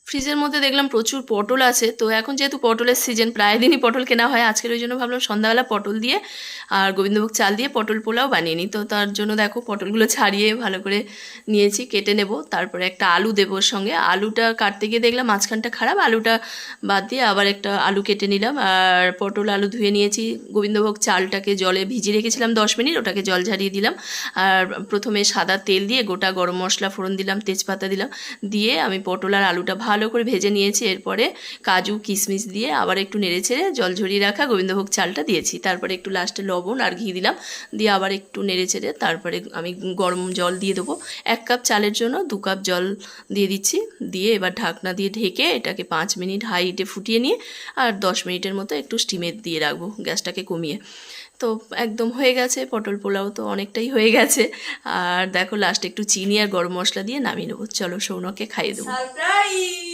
ফ্রিজের মধ্যে দেখলাম প্রচুর পটল আছে, তো এখন যেহেতু পটলের সিজন, প্রায় দিনই পটল কেনা হয়, আজকের ওই জন্য ভাবলাম সন্ধ্যাবেলা পটল দিয়ে আর গোবিন্দভোগ চাল দিয়ে পটল পোলাও বানিয়ে নিই। তো তার জন্য দেখো পটলগুলো ছাড়িয়ে ভালো করে নিয়েছি, কেটে নেব। তারপরে একটা আলু দেবো ওর সঙ্গে। আলুটা কাটতে গিয়ে দেখলাম মাঝখানটা খারাপ, আলুটা বাদ দিয়ে আবার একটা আলু কেটে নিলাম। আর পটল আলু ধুয়ে নিয়েছি। গোবিন্দভোগ চালটাকে জলে ভিজিয়ে রেখেছিলাম 10 মিনিট, ওটাকে জল ঝারিয়ে দিলাম। আর প্রথমে সাদা তেল দিয়ে গোটা গরম মশলা ফোড়ন দিলাম, তেজপাতা দিলাম, দিয়ে আমি পটল আর আলুটা ভালো করে ভেজে নিয়েছি। এরপরে কাজু কিশমিশ দিয়ে আবার একটু নেড়ে ছেড়ে জল ঝরিয়ে রাখা গোবিন্দভোগ চালটা দিয়েছি। তারপরে একটু লাস্টে লবণ আর ঘি দিলাম, দিয়ে আবার একটু নেড়ে ছেড়ে তারপরে আমি গরম জল দিয়ে দেবো। 1 কাপ চালের জন্য 2 কাপ জল দিয়ে দিচ্ছি। দিয়ে এবার ঢাকনা দিয়ে ঢেকে এটাকে 5 মিনিট হাই হিটে ফুটিয়ে নিয়ে আর 10 মিনিটের মতো একটু স্টিমে দিয়ে রাখবো, গ্যাসটাকে কমিয়ে। তো একদম হয়ে গেছে পটল পোলাও, তো অনেকটাই হয়ে গেছে। আর দেখো লাস্টে একটু চিনি আর গরম মশলা দিয়ে নামিয়ে নেবো। চলো সৌনককে খাইয়ে দেবো। সারপ্রাইজ!